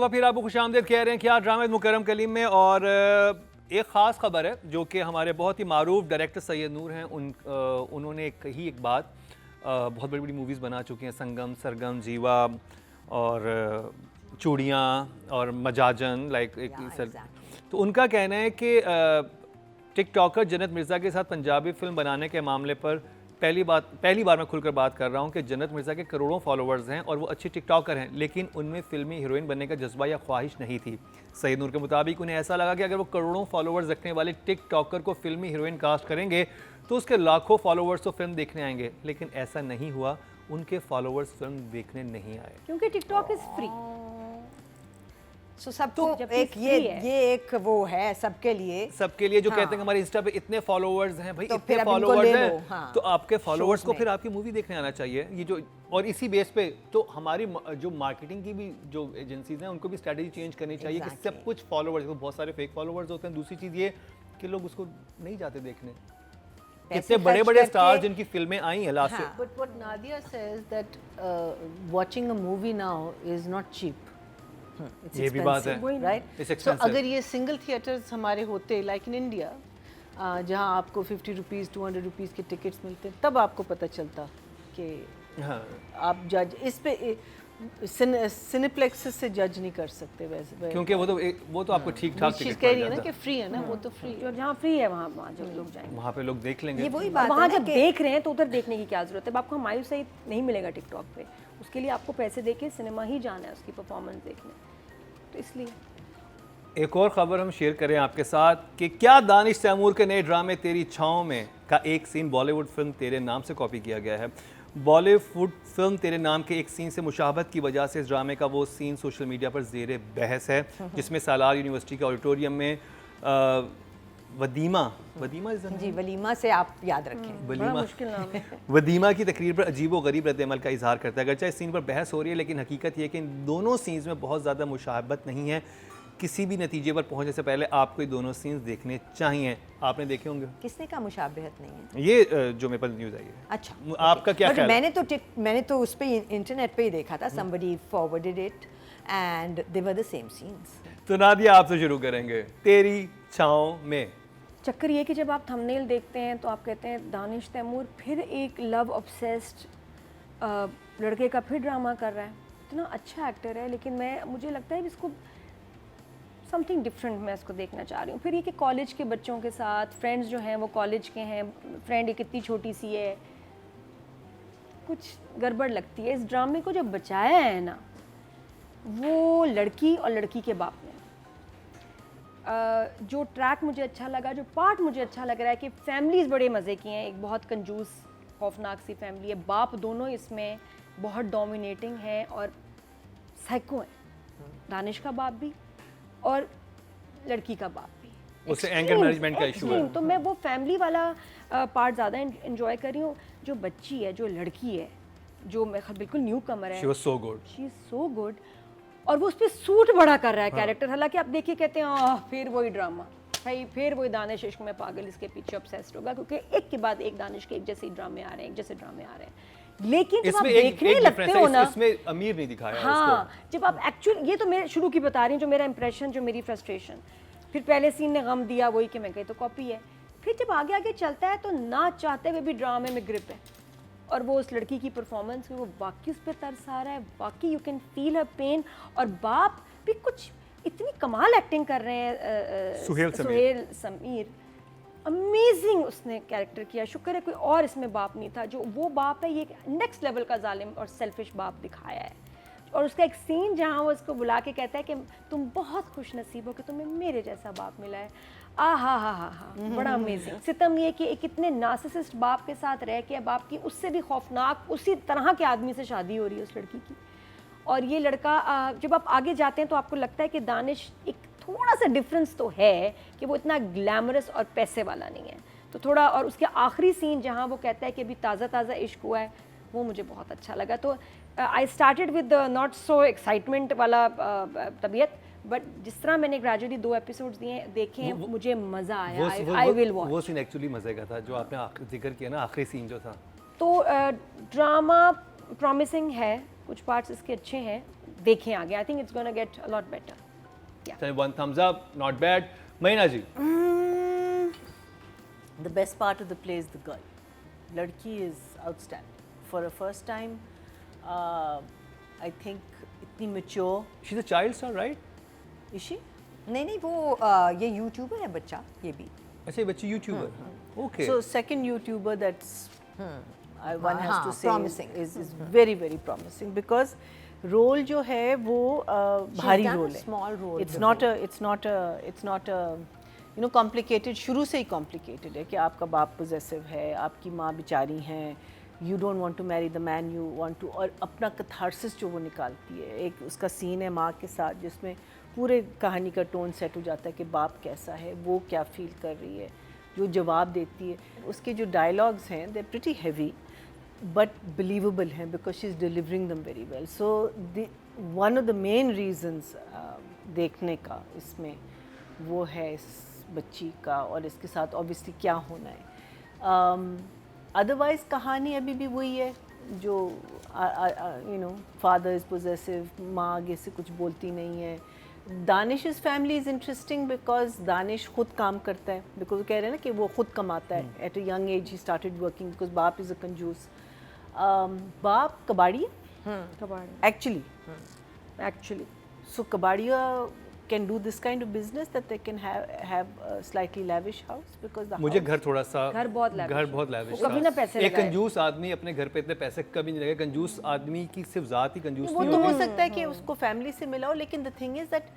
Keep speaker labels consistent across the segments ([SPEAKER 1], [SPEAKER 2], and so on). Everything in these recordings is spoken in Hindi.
[SPEAKER 1] मरतबा फिर आपको खुशामदीद कह रहे हैं कि आज ड्रामा मुकरम कलीम में। और एक ख़ास खबर है जो कि हमारे बहुत ही मारूफ डायरेक्टर सैयद नूर हैं, उन्होंने कही एक बात। बहुत बड़ी बड़ी मूवीज़ बना चुकी हैं, संगम, सरगम, जीवा और चूड़ियाँ और मजाजन तो उनका कहना है कि टिकटॉकर जन्नत मिर्ज़ा के साथ पंजाबी फिल्म बनाने के मामले पर पहली बार मैं खुलकर बात कर रहा हूं कि जन्नत मिर्ज़ा के करोड़ों फॉलोअर्स हैं और वो अच्छी टिकटॉकर हैं, लेकिन उनमें फिल्मी हीरोइन बनने का जज्बा या ख्वाहिश नहीं थी। सैयद नूर के मुताबिक उन्हें ऐसा लगा कि अगर वो करोड़ों फॉलोअर्स रखने वाले टिकटॉकर को फिल्मी हीरोइन कास्ट करेंगे तो उसके लाखों फॉलोअर्स तो फिल्म देखने आएंगे, लेकिन ऐसा नहीं हुआ। उनके फॉलोअर्स फिल्म देखने नहीं आए
[SPEAKER 2] क्योंकि टिकटॉक इज फ्री।
[SPEAKER 3] सो सबको एक ये एक वो है सबके लिए जो कहते हैं हमारे इंस्टा पे इतने फॉलोअर्स हैं भाई, तो इतने फॉलोअर्स हैं तो आपके फॉलोअर्स को फिर आपकी मूवी देखने आना चाहिए। ये जो और इसी बेस पे तो हमारी जो मार्केटिंग की भी जो एजेंसीज हैं उनको भी स्ट्रेटजी चेंज करनी चाहिए कि सब कुछ फॉलोअर्स, तो बहुत सारे फेक फॉलोअर्स होते हैं। दूसरी चीज़ ये कि लोग उसको नहीं जाते देखने। कितने बड़े बड़े स्टार जिनकी फिल्में आई हैं लास्ट से।
[SPEAKER 4] But what Nadia says that watching a movie now is not cheap.
[SPEAKER 1] ये भी बात है,
[SPEAKER 4] राइट। सो अगर ये सिंगल थिएटर्स हमारे होते लाइक इन इंडिया जहाँ आपको 50 रुपीज़ 200 रुपीज़ के टिकट्स मिलते हैं, तब आपको पता चलता कि आप जज इस पे सिनेप्लेक्सेस से जज नहीं कर सकते वैसे,
[SPEAKER 1] क्योंकि वो तो आपको ठीक ठाक
[SPEAKER 4] चीज़ कह रही है ना कि फ्री है ना, वो तो फ्री
[SPEAKER 2] जो जहाँ फ्री है वहाँ जब लोग जाएंगे
[SPEAKER 1] वहाँ पे लोग देख लेंगे।
[SPEAKER 3] ये वही बात
[SPEAKER 2] वहाँ जब देख रहे हैं तो उधर देखने की क्या जरूरत है। आपको हमायूं सही नहीं मिलेगा टिकटॉक पे, उसके लिए आपको पैसे देके सिनेमा ही जाना है उसकी परफॉर्मेंस देखने, तो इसलिए।
[SPEAKER 1] एक और खबर हम शेयर करें आपके साथ कि क्या दानिश तैमूर के नए ड्रामे तेरी छाँव में का एक सीन बॉलीवुड फिल्म तेरे नाम से कॉपी किया गया है। बॉलीवुड फिल्म तेरे नाम के एक सीन से मुशाबहत की वजह से इस ड्रामे का वो सीन सोशल मीडिया पर ज़ेरे बहस है, जिसमें सालार यूनिवर्सिटी के ऑडिटोरियम में
[SPEAKER 3] वलीमा से आप याद रखें,
[SPEAKER 2] बड़ा मुश्किल नाम है।
[SPEAKER 1] वदीमा की तकरीर पर अजीब व गरीब रद्द-ए-अमल का इजहार करता है। अगरचे इस सीन पर बहस हो रही है, लेकिन हकीकत ये है कि इन दोनों सीन्स में बहुत ज़्यादा मुशाबहत नहीं है। किसी भी नतीजे पर पहुंचने से पहले आपको ये दोनों सीन्स देखने चाहिए। आपने देखे होंगे।
[SPEAKER 3] किसने कहा मुशाबहत नहीं है?
[SPEAKER 1] ये जो मेरे पास न्यूज़ आई है।
[SPEAKER 3] अच्छा,
[SPEAKER 1] आपका क्या ख्याल है?
[SPEAKER 3] मैंने तो उस पे इंटरनेट पे ही देखा था, somebody forwarded it and they were the same scenes।
[SPEAKER 1] तो नादिया आपसे शुरू करेंगे, तेरी छाँव में।
[SPEAKER 2] चक्कर ये कि जब आप थंबनेल देखते हैं तो आप कहते हैं दानिश तैमूर फिर एक लव ऑब्सेस्ड लड़के का फिर ड्रामा कर रहा है। इतना अच्छा एक्टर है, लेकिन मुझे लगता है इसको समथिंग डिफरेंट मैं इसको देखना चाह रही हूँ। फिर ये कि कॉलेज के बच्चों के साथ फ्रेंड्स जो हैं वो कॉलेज के हैं, फ्रेंड एक इतनी छोटी सी है, कुछ गड़बड़ लगती है। इस ड्रामे को जब बचाया है ना वो लड़की और लड़की के बाप ने। जो ट्रैक मुझे अच्छा लगा, जो पार्ट मुझे अच्छा लग रहा है कि फैमिलीज़ बड़े मज़े की हैं। एक बहुत कंजूस खौफनाक सी फैमिली है, बाप दोनों इसमें बहुत डोमिनेटिंग है और साइको है, दानिश का बाप भी और लड़की का बाप भी।
[SPEAKER 1] उससे एंगर मैनेजमेंट का इशू है,
[SPEAKER 2] तो मैं वो फैमिली वाला पार्ट ज़्यादा एंजॉय कर रही हूँ। जो बच्ची है, जो लड़की है, जो बिल्कुल न्यू कमर है,
[SPEAKER 1] she was so good,
[SPEAKER 2] she is so good. और वो उस पर सूट बड़ा कर रहा है कैरेक्टर। हालांकि आप देखिए कहते हैं फिर वही ड्रामा भाई, फिर वही दानिश इश्क में पागल इसके पीछे ऑब्सेस्ड होगा, क्योंकि एक के बाद एक दानिश के एक जैसे ड्रामे आ रहे हैं, एक जैसे ड्रामे आ रहे हैं। लेकिन जब आप देखने लगते हो ना,
[SPEAKER 1] इसमें अमीर नहीं दिखाया
[SPEAKER 2] हाँ, जब आप एक्चुअल, ये तो मैं शुरू की बता रही हूँ, जो मेरा इंप्रेशन, जो मेरी फ्रस्ट्रेशन। फिर पहले सीन ने गम दिया वही कि मैं कही तो कॉपी है। फिर जब आगे आगे चलता है तो ना चाहते हुए भी ड्रामे में ग्रिप है। और वो उस लड़की की परफॉर्मेंस, वो बाकी उस पर तरस आ रहा है, बाकी you can feel her pain. और बाप भी कुछ इतनी कमाल एक्टिंग कर रहे हैं, सुहेल समीर, अमेजिंग उसने कैरेक्टर किया। शुक्र है कोई और इसमें बाप नहीं था। जो वो बाप है, ये नेक्स्ट लेवल का जालिम और सेल्फिश बाप दिखाया है। और उसका एक सीन जहाँ वो उसको बुला के कहता है कि तुम बहुत खुश नसीब हो कि तुम्हें मेरे जैसा बाप मिला है। हा, बड़ा अमेजिंग। सितम ये कि एक इतने नार्सिसिस्ट बाप के साथ रह के बाप की उससे भी खौफनाक उसी तरह के आदमी से शादी हो रही है उस लड़की की। और ये लड़का जब आप आगे जाते हैं तो आपको लगता है कि दानिश एक थोड़ा सा डिफरेंस तो है कि वो इतना ग्लैमरस और पैसे वाला नहीं है, तो थोड़ा। और उसके आखिरी सीन जहाँ वो कहता है कि अभी ताज़ा इश्क हुआ है, वो मुझे बहुत अच्छा लगा। तो I started with not so excitement वाला तबीयत, बट जिस तरह मैंने ग्रेजुअली 2 एपिसोड्स देखे हैं, मुझे मज़ा आया। I will watch.
[SPEAKER 1] वो सीन एक्चुअली मज़े का था जो आपने जिक्र किया ना, आखिरी सीन जो था।
[SPEAKER 2] तो ड्रामा प्रॉमिसिंग है, कुछ पार्ट्स इसके अच्छे हैं, देखें आगे, I think it's gonna get a lot better.
[SPEAKER 1] So one thumbs up, not bad. महीना जी,
[SPEAKER 4] The best part of the play is the girl. Ladki is outstanding. For a first time, I think itni mature.
[SPEAKER 1] she's a child star, right?
[SPEAKER 4] Is she?
[SPEAKER 3] नहीं वो ये यूट्यूबर है बच्चा, ये भी
[SPEAKER 1] अच्छा ये बच्ची YouTuber, okay.
[SPEAKER 4] So second YouTuber that's one has to say
[SPEAKER 3] promising.
[SPEAKER 4] is very very promising because role जो है वो भारी
[SPEAKER 3] done a
[SPEAKER 4] role है.
[SPEAKER 3] small role
[SPEAKER 4] It's not a you know complicated. शुरू से ही complicated है कि आपका बाप possessive है, आपकी माँ बेचारी हैं, you don't want to marry the man you want to, और अपना catharsis जो वो निकालती है. एक उसका सीन है माँ के साथ जिसमें पूरे कहानी का टोन सेट हो जाता है कि बाप कैसा है, वो क्या फील कर रही है, जो जवाब देती है. उसके जो डायलॉग्स हैं दे प्रिटी हैवी बट बिलीवेबल हैं बिकॉज शी इज़ डिलीवरिंग दम very well. So one of the main reasons देखने का इसमें वो है इस बच्ची का और इसके साथ ऑब्वियसली क्या होना है. अदरवाइज़ कहानी अभी भी वही है जो you know father is possessive, माँ आगे से कुछ बोलती नहीं है. दानिश's family is interesting because Danish खुद काम करता है, बिकॉज वो कह रहे हैं ना कि वो खुद कमाता है. एट अ यंग एज ही स्टार्टेड वर्किंग बिकॉज बाप इज़ अ कंजूस. बाप कबाड़ी एक्चुअली सो कबाड़िया can do this kind of business that they can have a slightly lavish house because the
[SPEAKER 1] मुझे
[SPEAKER 4] house
[SPEAKER 1] घर थोड़ा सा
[SPEAKER 2] घर बहुत lavish
[SPEAKER 1] घर बहुत lavish
[SPEAKER 2] वो कभी
[SPEAKER 1] था।
[SPEAKER 2] ना पैसे
[SPEAKER 1] एक
[SPEAKER 2] लगाए।
[SPEAKER 1] कंजूस आदमी अपने घर पे इतने पैसे कभी नहीं लगे. कंजूस आदमी की सिर्फ जात ही कंजूस
[SPEAKER 4] वो
[SPEAKER 1] नहीं
[SPEAKER 4] तो हो
[SPEAKER 1] होती.
[SPEAKER 4] सकता है कि उसको फैमिली से मिला हो, लेकिन the thing is that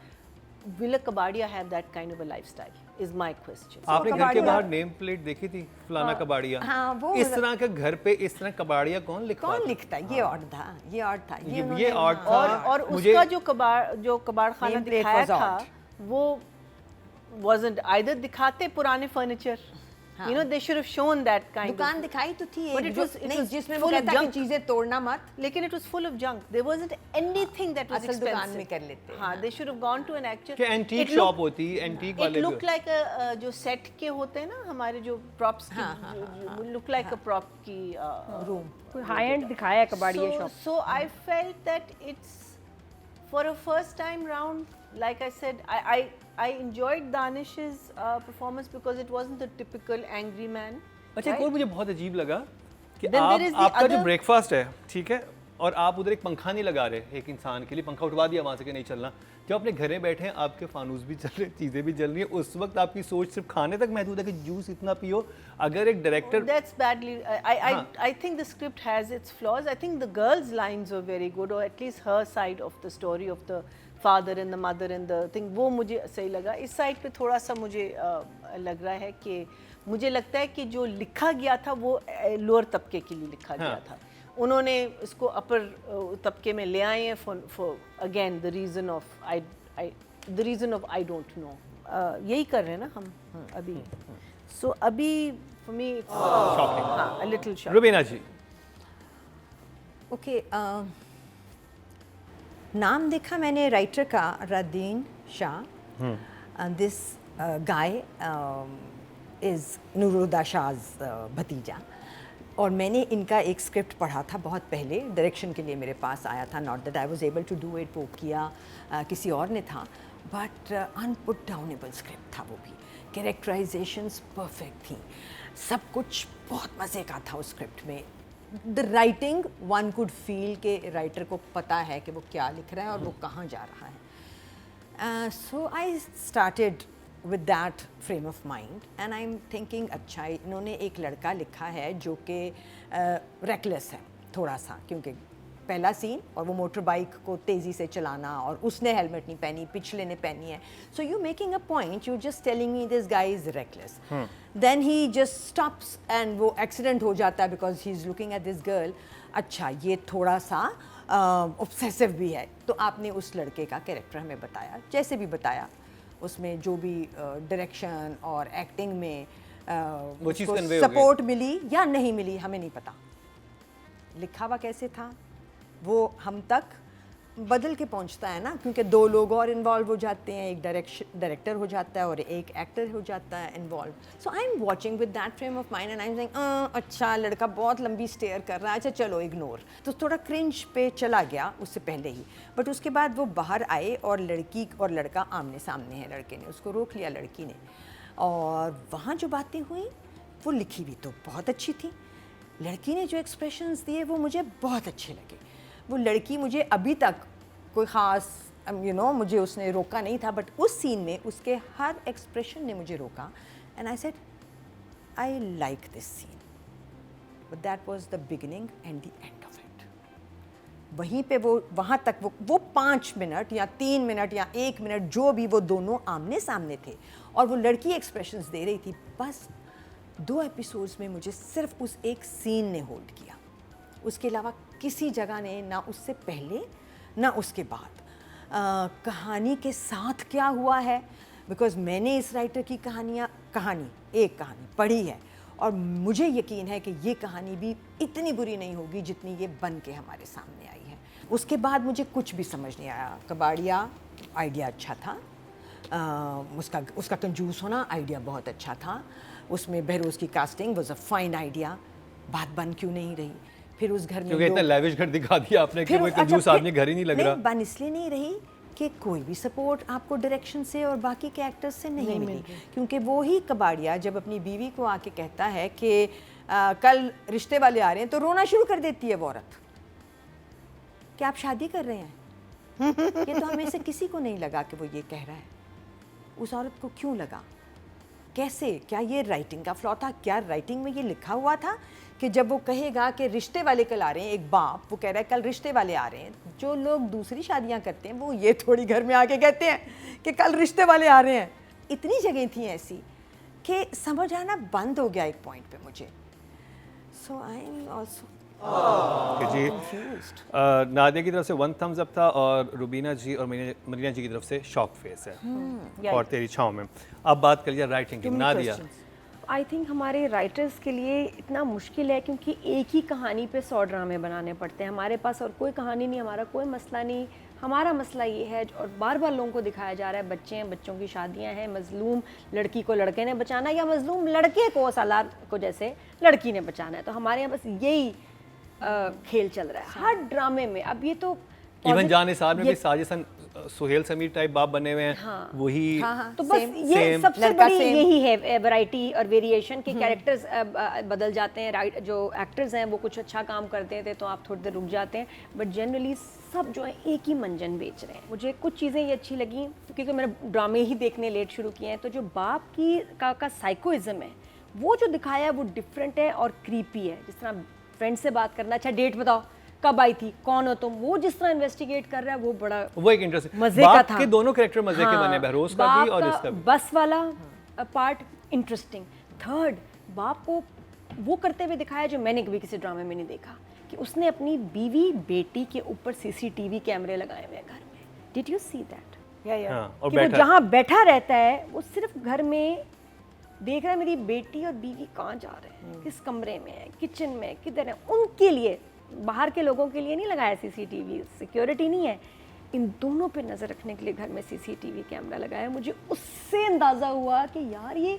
[SPEAKER 4] will a Kabadia have that kind of a lifestyle is my question.
[SPEAKER 1] आपने घर के
[SPEAKER 3] कबाड़िया-
[SPEAKER 1] बाहर नेम प्लेट देखी थी फलाना कबाड़िया?
[SPEAKER 3] हाँ, वो
[SPEAKER 1] इस तरह के घर पे इस तरह कबाड़िया कौन लिखता
[SPEAKER 3] कौन
[SPEAKER 1] था?
[SPEAKER 3] लिखता है? ये और था, ये और था,
[SPEAKER 1] ये
[SPEAKER 3] उन्होंने-
[SPEAKER 1] odd था।
[SPEAKER 4] और
[SPEAKER 1] मुझे-
[SPEAKER 4] उसका जो कबाड़ खाना
[SPEAKER 3] Name plate
[SPEAKER 4] दिखाया
[SPEAKER 3] was
[SPEAKER 4] था
[SPEAKER 3] odd.
[SPEAKER 4] वो wasn't either दिखाते पुराने furniture, you know they should have shown that kind
[SPEAKER 3] दुकान
[SPEAKER 4] of,
[SPEAKER 3] दिखाई तो थी
[SPEAKER 4] But
[SPEAKER 3] एक
[SPEAKER 4] it
[SPEAKER 3] जो
[SPEAKER 4] was- it
[SPEAKER 3] नहीं
[SPEAKER 4] was
[SPEAKER 3] जिसमें वो
[SPEAKER 4] full of
[SPEAKER 3] कहता कि
[SPEAKER 4] junk.
[SPEAKER 3] चीजें तोड़ना मत.
[SPEAKER 4] लेकिन it was full of junk. There wasn't anything that was
[SPEAKER 3] असल
[SPEAKER 4] expensive.
[SPEAKER 3] दुकान में कर लेते हैं,
[SPEAKER 4] हाँ, they should have gone to an actual.
[SPEAKER 1] कि एंटीक
[SPEAKER 4] It
[SPEAKER 1] शॉप
[SPEAKER 4] looked-
[SPEAKER 1] होती, एंटीक
[SPEAKER 4] It
[SPEAKER 1] वाले
[SPEAKER 4] looked like a जो सेट के होते हैं ना हमारे जो props की, look like a prop की
[SPEAKER 3] रूम
[SPEAKER 2] कोई हाई एंड दिखाया है Kabadia shop.
[SPEAKER 4] So I felt that it's for a first time round. Like I said, I enjoyed Danish's performance because it wasn't the typical angry man.
[SPEAKER 1] अच्छा एक और मुझे बहुत अजीब लगा कि
[SPEAKER 4] Then there is the
[SPEAKER 1] आपका जो
[SPEAKER 4] other-
[SPEAKER 1] ब्रेकफास्ट है, ठीक है, और आप उधर एक पंखा नहीं लगा रहे एक इंसान के लिए, पंखा उठवा दिया वहाँ से कि नहीं चलना. जब अपने घर में बैठे हैं आपके फानूस भी चल रहे, चीज़ें भी जल रही हैं, उस वक्त आपकी सोच सिर्फ खाने तक महदूद है कि जूस इतना पियो. अगर एक director
[SPEAKER 4] That's badly. I think the script has its flaws. I think the girl's lines were very good, or at least her side of the story of the father and the mother and the thing, वो मुझे सही लगा. इस साइड पे थोड़ा सा मुझे लग रहा है कि मुझे लगता है कि जो लिखा गया था वो लोअर तबके के लिए लिखा गया था. उन्होंने इसको अपर तबके में ले आए हैं for again the reason of I don't know. यही कर रहे हैं ना हम अभी. सो अभी फॉर मी हाँ, a little shock.
[SPEAKER 1] Rubina ji,
[SPEAKER 3] okay. नाम देखा मैंने राइटर का, Radeen Shah. This guy is Nurudda Shah's भतीजा. और मैंने इनका एक स्क्रिप्ट पढ़ा था बहुत पहले, डायरेक्शन के लिए मेरे पास आया था. Not that I was able to do it, वो किया किसी और ने था, बट अनपुट डाउनेबल स्क्रिप्ट था वो भी. कैरेक्टराइजेशंस परफेक्ट थी, सब कुछ बहुत मज़े का था उस स्क्रिप्ट में. The writing one could feel के राइटर को पता है कि वो क्या लिख रहा है और वो कहाँ जा रहा है. So I started with that frame of mind and I'm thinking अच्छा इन्होंने एक लड़का लिखा है जो कि reckless है थोड़ा सा, क्योंकि पहला सीन और वो मोटर बाइक को तेज़ी से चलाना और उसने हेलमेट नहीं पहनी, पिछले ने पहनी है. So you making a point, you just telling me this guy is reckless. Then he just stops and वो accident हो जाता है because he's looking at this girl. अच्छा ये थोड़ा सा obsessive भी है. तो आपने उस लड़के का कैरेक्टर हमें बताया, जैसे भी बताया, उसमें जो भी डायरेक्शन और एक्टिंग में
[SPEAKER 1] वो चीज़ convey हो गई.
[SPEAKER 3] सपोर्ट मिली या नहीं मिली हमें नहीं पता. लिखा हुआ कैसे था वो हम तक बदल के पहुंचता है ना, क्योंकि 2 लोग और इन्वॉल्व हो जाते हैं, एक डायरेक्टर हो जाता है और एक एक्टर हो जाता है involve. So I am watching with that frame of mind and I am saying अच्छा लड़का बहुत लंबी स्टेयर कर रहा है, अच्छा चलो इग्नोर. तो थोड़ा क्रिंज पे चला गया उससे पहले ही. बट उसके बाद वो बाहर आए और लड़की और लड़का आमने सामने है. लड़के ने उसको रोक लिया, लड़की ने, और वहाँ जो बातें हुई वो लिखी भी तो बहुत अच्छी थी. लड़की ने जो एक्सप्रेशंस दिए वो मुझे बहुत अच्छे लगे. वो लड़की मुझे अभी तक कोई ख़ास मुझे उसने रोका नहीं था, बट उस सीन में उसके हर एक्सप्रेशन ने मुझे रोका. And I said I like this scene, but that was the beginning and the end of it. वहीं पे वो वहाँ तक वो 5 मिनट या 3 मिनट या 1 मिनट जो भी वो दोनों आमने सामने थे और वो लड़की एक्सप्रेशंस दे रही थी, बस 2 एपिसोड्स में मुझे सिर्फ उस एक सीन ने होल्ड किया. उसके अलावा किसी जगह ने, ना उससे पहले ना उसके बाद. कहानी के साथ क्या हुआ है, बिकॉज़ मैंने इस राइटर की एक कहानी पढ़ी है और मुझे यकीन है कि ये कहानी भी इतनी बुरी नहीं होगी जितनी ये बन के हमारे सामने आई है. उसके बाद मुझे कुछ भी समझ नहीं आया. कबाड़िया आइडिया अच्छा था, उसका कंजूस होना आइडिया बहुत अच्छा था. उसमें बहरोज़ की casting was a fine idea. बात बन क्यों नहीं रही? फिर उस घर में
[SPEAKER 1] क्योंकि इतना लेविश घर दिखा दिया आपने कि वो कंजूस आदमी घर ही नहीं लग रहा.
[SPEAKER 3] बन इसलिए नहीं रही कि कोई भी सपोर्ट आपको डायरेक्शन से और बाकी के एक्टर्स से नहीं मिली. क्योंकि वो ही कबाड़िया जब अपनी बीवी को आके कहता है कि कल रिश्ते वाले आ रहे हैं, तो रोना शुरू कर देती है वो औरत कि आप शादी कर रहे हैं. ये तो हमें से किसी को नहीं लगा कि वो ये कह रहा है. उस औरत को क्यों लगा? कैसे? क्या ये राइटिंग का फ्लॉ था? क्या राइटिंग में ये लिखा हुआ था कि जब वो कहेगा कि रिश्ते वाले कल आ रहे हैं, एक बाप वो कह रहा है कल रिश्ते वाले आ रहे हैं, जो लोग दूसरी शादियां करते हैं वो ये थोड़ी घर में आके कहते हैं कि कल रिश्ते वाले आ रहे हैं. इतनी जगह थी ऐसी कि समझ आना बंद हो गया एक पॉइंट पे मुझे. सो आई एम ऑल्सो
[SPEAKER 1] जी. नादिया की तरफ से 1 thumbs up था और रुबीना जी और मरीना जी की तरफ से शॉक फेस है. और तेरी छाँव में अब बात कर लिया राइटिंग की. नादिया,
[SPEAKER 2] आई थिंक हमारे राइटर्स के लिए इतना मुश्किल है क्योंकि एक ही कहानी पे 100 ड्रामे बनाने पड़ते हैं. हमारे पास और कोई कहानी नहीं, हमारा कोई मसला नहीं. हमारा मसला ये है, और बार बार लोगों को दिखाया जा रहा है, बच्चे हैं, बच्चों की शादियां हैं, मजलूम लड़की को लड़के ने बचाना या मजलूम लड़के को सालार को जैसे लड़की ने बचाना है. तो हमारे यहाँ बस यही खेल चल रहा है हर ड्रामे में. अब ये तो
[SPEAKER 1] इवन जान निसार में भी साजिशन सुहेल समीर टाइप बाप बने हुए हैं.
[SPEAKER 2] हाँ,
[SPEAKER 1] वही
[SPEAKER 2] तो बस ये सबसे बड़ी यही है वैरायटी और वेरिएशन के कैरेक्टर्स बदल जाते हैं. राइट, जो एक्टर्स हैं वो कुछ अच्छा काम करते थे तो आप थोड़ी देर रुक जाते हैं, बट जनरली सब जो है एक ही मंजन बेच रहे हैं. मुझे कुछ चीज़ें ये अच्छी लगी क्योंकि मैंने ड्रामे ही देखने लेट शुरू किए हैं. तो जो बाप की का साइकोइज्म है वो जो दिखाया है वो डिफरेंट है और क्रीपी है. जिस तरह फ्रेंड से बात करना, अच्छा डेट बताओ कब आई थी, कौन हो तुम, वो जिस तरह इन्वेस्टिगेट कर रहा है वो बड़ा
[SPEAKER 1] वो एक इंटरेस्टिंग
[SPEAKER 2] मजे का था.
[SPEAKER 1] के दोनों कैरेक्टर मजे के बने, बहरोज का भी और इसका भी.
[SPEAKER 2] बस वाला पार्ट इंटरेस्टिंग. थर्ड, बाप को वो करते हुए दिखाया जो मैंने कभी किसी ड्रामे में नहीं देखा, कि उसने अपनी बीवी बेटी के ऊपर सीसीटीवी कैमरे लगाए हुए घर में. Did you see that?
[SPEAKER 1] और
[SPEAKER 2] कि वो जहाँ बैठा रहता है वो सिर्फ घर में देख रहा है मेरी बेटी और बीवी कहाँ जा रहे हैं, किस कमरे में है, किचन में, किधर है. उनके लिए, बाहर के लोगों के लिए नहीं लगाया सीसीटीवी, सिक्योरिटी नहीं है. इन दोनों पे नज़र रखने के लिए घर में सीसीटीवी कैमरा लगाया. मुझे उससे अंदाज़ा हुआ कि यार ये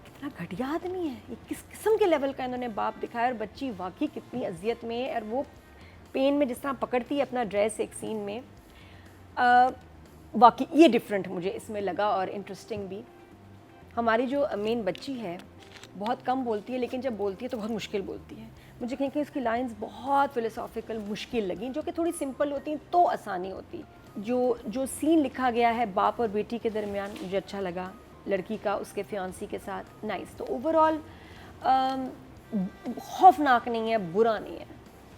[SPEAKER 2] कितना घटिया आदमी है, ये किस किस्म के लेवल का इन्होंने बाप दिखाया. और बच्ची वाकई कितनी अजियत में है, और वो पेन में जिस तरह पकड़ती है अपना ड्रेस एक सीन में, वाकई ये डिफरेंट मुझे इसमें लगा और इंटरेस्टिंग भी. हमारी जो मेन बच्ची है बहुत कम बोलती है, लेकिन जब बोलती है तो बहुत मुश्किल बोलती है. मुझे कहीं कहीं उसकी लाइंस बहुत फिलोसॉफिकल मुश्किल लगी, जो कि थोड़ी सिंपल होती तो आसानी होती. जो सीन लिखा गया है बाप और बेटी के दरमियान मुझे अच्छा लगा, लड़की का उसके फियांसी के साथ, नाइस. तो ओवरऑल खौफनाक नहीं है, बुरा नहीं है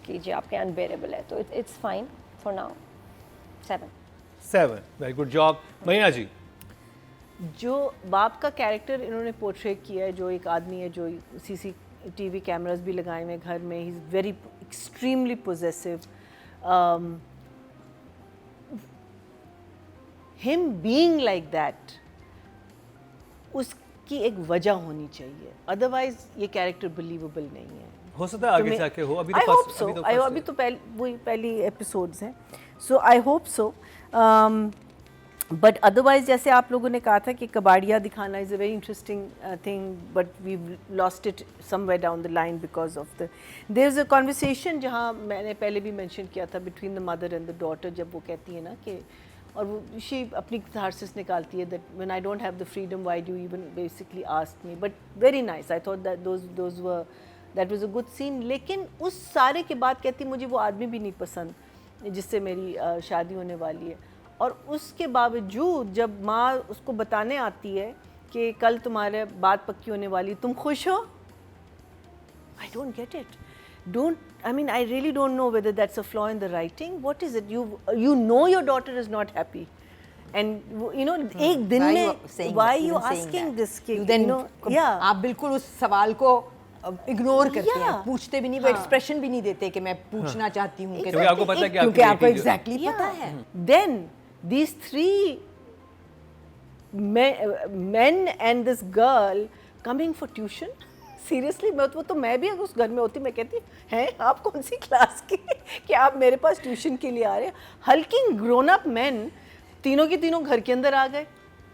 [SPEAKER 2] कि जी आपके अनबेरेबल है. तो it's fine for now. 7.
[SPEAKER 1] Very good job. Marina ji,
[SPEAKER 4] जो बाप का कैरेक्टर इन्होंने पोर्ट्रे किया है, जो एक आदमी है जो सीसीटीवी कैमरास भी लगाए हुए घर में, he is very extremely possessive. Him being like that, की एक वजह होनी चाहिए, अदरवाइज ये कैरेक्टर बिलीवेबल नहीं है।
[SPEAKER 1] हो सकता है आगे जाके हो, अभी तो
[SPEAKER 4] अभी तो पहली एपिसोड्स हैं, so I hope so. But otherwise जैसे आप लोगों ने कहा था कि कबाड़िया दिखाना is a very interesting thing, but we lost it somewhere down the line because of the there is a conversation जहाँ मैंने पहले भी मेंशन किया था between the mother and the daughter, जब वो कहती है ना कि, और वो शी अपनी कैथारसिस निकालती है that when I don't have the freedom why do you even basically ask me, but very nice, I thought that those were that was a good scene. लेकिन उस सारे के बाद कहती मुझे वो आदमी भी नहीं पसंद जिससे मेरी शादी होने वाली है, और उसके बावजूद जब माँ उसको बताने आती है कि कल तुम्हारे बात पक्की होने वाली, तुम खुश हो? I don't get it, I mean, I really don't know whether that's a flaw in the writing. What is it? You know your daughter is not happy, and you know एक दिन में why you asking this kid?
[SPEAKER 3] You know, yeah. आप बिल्कुल उस सवाल को इग्नोर करते हैं, पूछते भी नहीं, वो एक्सप्रेशन भी नहीं देते कि मैं पूछना चाहती हूँ,
[SPEAKER 1] क्योंकि आपको पता है कि
[SPEAKER 3] क्योंकि आपको एग्जैक्टली पता है।
[SPEAKER 4] Then these three men and this girl coming for tuition. Seriously मैं भी अगर उस घर में होती मैं कहती हैं आप कौन सी क्लास के कि आप मेरे पास ट्यूशन के लिए आ रहे हैं। हल्किंग ग्रोन अप मैन तीनों के तीनों घर के अंदर आ गए,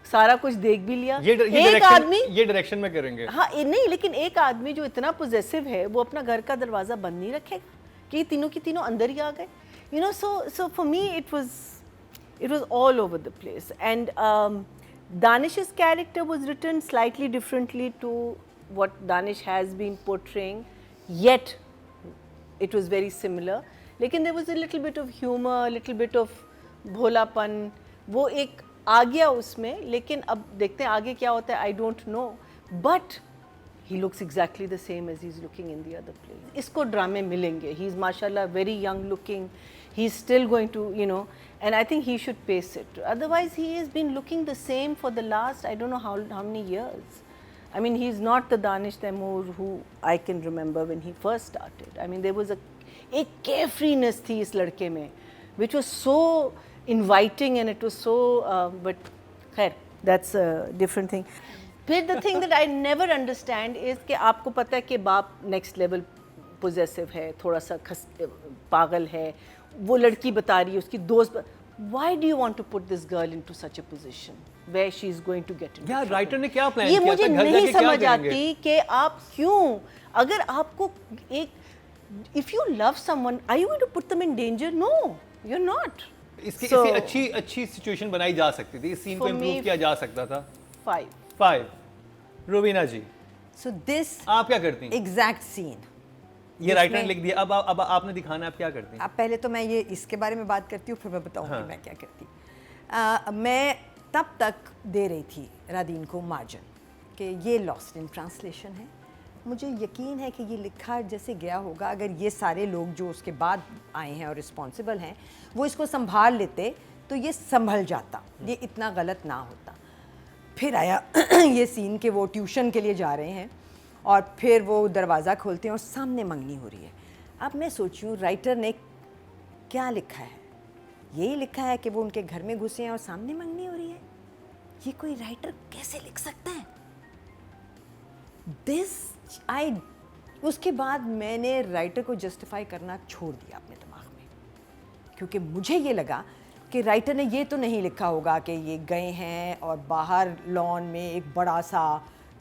[SPEAKER 4] सारा कुछ देख भी लिया।
[SPEAKER 1] एक आदमी ये डायरेक्शन में करेंगे,
[SPEAKER 4] हाँ नहीं, लेकिन एक आदमी जो इतना पोजेसिव है वो अपना घर का दरवाजा बंद नहीं रखेगा कि तीनों की तीनों अंदर ही आ गए। You know, so for me it was all over the place, and Danish's character was written slightly differently to what Danish has been portraying, yet it was very similar. लेकिन there was a little bit of humor, a little bit of भोलापन, वो एक आ गया उसमें, लेकिन अब देखते हैं आगे क्या होता है, I don't know. But he looks exactly the same as he's looking in the other place. इसको ड्रामे मिलेंगे, he's mashallah very young looking, he's still going to, you know, and I think he should pace it. Otherwise he has been looking the same for the last I don't know how many years. I mean, he's not the Danish Taimur who I can remember when he first started. I mean, there was a carefreeness थी इस लड़के में, which was so inviting, and it was so, but खैर, that's a different thing. फिर the thing that I never understand is कि आपको पता है कि बाप next level possessive है, थोड़ा सा पागल है, वो लड़की बता रही है उसकी दोस्त, why do you want to put this girl into such a position where she is going to get into
[SPEAKER 1] यार राइटर ने क्या प्लान
[SPEAKER 4] ये
[SPEAKER 1] किया
[SPEAKER 4] मुझे
[SPEAKER 1] था,
[SPEAKER 4] नहीं समझ आती कि आप क्यों, अगर आपको एक, if you love someone, are you going to put them in danger? No, you're not.
[SPEAKER 1] इसकी अच्छी सिचुएशन बनाई जा सकती थी, इस सीन को इम्प्रूव किया जा सकता था। 5 रुबीना जी,
[SPEAKER 3] so this
[SPEAKER 1] आप क्या करती हैं?
[SPEAKER 3] एग्जैक्ट सीन
[SPEAKER 1] ये राइटर ने लिख दिया, अब आपने दिखाना, आप क्या करती हैं?
[SPEAKER 3] अब पहले तो मैं ये इसके बारे में बात करती हूँ, फिर मैं बताऊँगी मैं क्या करती। मैं तब तक दे रही थी रादीन को मार्जिन कि ये लॉस्ट इन ट्रांसलेशन है। मुझे यकीन है कि ये लिखा जैसे गया होगा, अगर ये सारे लोग जो उसके बाद आए हैं और रिस्पॉन्सिबल हैं वो इसको संभाल लेते तो ये संभल जाता, ये इतना गलत ना होता। फिर आया ये सीन कि वो ट्यूशन के लिए जा रहे हैं और फिर वो दरवाज़ा खोलते हैं और सामने मंगनी हो रही है। अब मैं सोच रही हूँ राइटर ने क्या लिखा है, यही लिखा है कि वो उनके घर में घुसे हैं और सामने मंगनी हो रही है। ये कोई राइटर कैसे लिख सकता है? उसके बाद मैंने राइटर को जस्टिफाई करना छोड़ दिया अपने दिमाग में, क्योंकि मुझे ये लगा कि राइटर ने ये तो नहीं लिखा होगा कि ये गए हैं और बाहर लॉन में एक बड़ा सा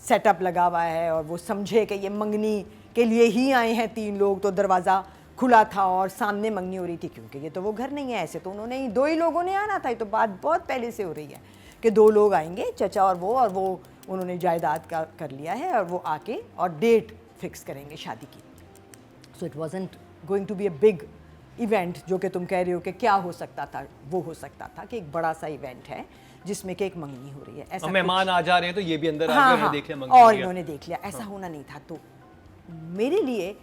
[SPEAKER 3] सेटअप लगा हुआ है और वो समझे कि ये मंगनी के लिए ही आए हैं 3 लोग, तो दरवाज़ा खुला था और सामने मंगनी हो रही थी, क्योंकि ये तो वो घर नहीं है। ऐसे तो उन्होंने 2 ही लोगों ने आना था, ये तो बात बहुत पहले से हो रही है कि 2 लोग आएंगे, चचा और वो उन्होंने जायदाद का कर लिया है और वो आके और डेट फिक्स करेंगे शादी की। So it wasn't going to be a big event, जो कि तुम कह रहे हो कि क्या हो सकता था, वो हो सकता था कि एक बड़ा सा इवेंट है जिसमें कि एक मंगनी हो रही है। ऐसा
[SPEAKER 1] मेहमान आ जा रहे हैं तो ये भी अंदर
[SPEAKER 3] हाँ,
[SPEAKER 1] आ गए, देख लिया मंगनी
[SPEAKER 3] और इन्होंने देख लिया, ऐसा होना नहीं था। तो मेरे लिए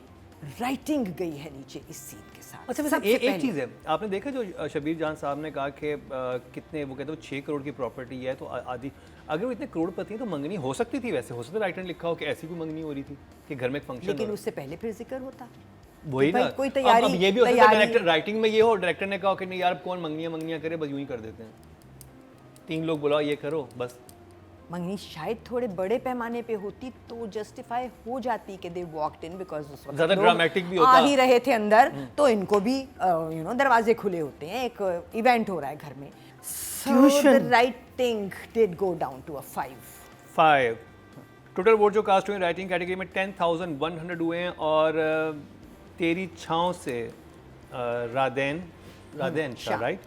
[SPEAKER 3] राइटिंग गई है नीचे इस सीन के साथ।
[SPEAKER 1] अच्छा, एक चीज़ है, आपने देखा जो शबीर जान साहब ने कहा कि कितने, वो कहते हैं 6 करोड़ की प्रॉपर्टी है, तो आदि अगर वो इतने करोड़पति हैं तो मंगनी हो सकती थी, वैसे हो सकता राइटर ने लिखा हो कि ऐसी कोई मंगनी हो रही थी कि घर में एक फंक्शन,
[SPEAKER 3] लेकिन उससे पहले फिर जिक्र होता
[SPEAKER 1] वही ना।
[SPEAKER 3] कोई तैयारी,
[SPEAKER 1] अब ये भी हो सकता है डायरेक्टर राइटिंग में ये हो, डायरेक्टर ने कहा कि नहीं यार कौन मंगनियाँ करे, बस यूं ही कर देते हैं, 3 लोग बुलाओ, ये करो बस।
[SPEAKER 3] मंगनी शायद थोड़े बड़े पैमाने पे होती तो जस्टिफाई हो जाती कि दे वॉकड इन, बिकॉज उस वक्त
[SPEAKER 1] ज़्यादा
[SPEAKER 3] लोग
[SPEAKER 1] ड्रामेटिक भी होता।
[SPEAKER 3] आ ही रहे थे अंदर, तो इनको भी दरवाजे खुले होते हैं, एक इवेंट हो रहा है घर में.
[SPEAKER 4] Tuition.
[SPEAKER 3] The writing did go down to a 5.
[SPEAKER 1] 5 total vote जो कास्ट हुए राइटिंग कैटेगरी में 10,100 हुए हैं और तेरी छाँव से रादेन शाह राइट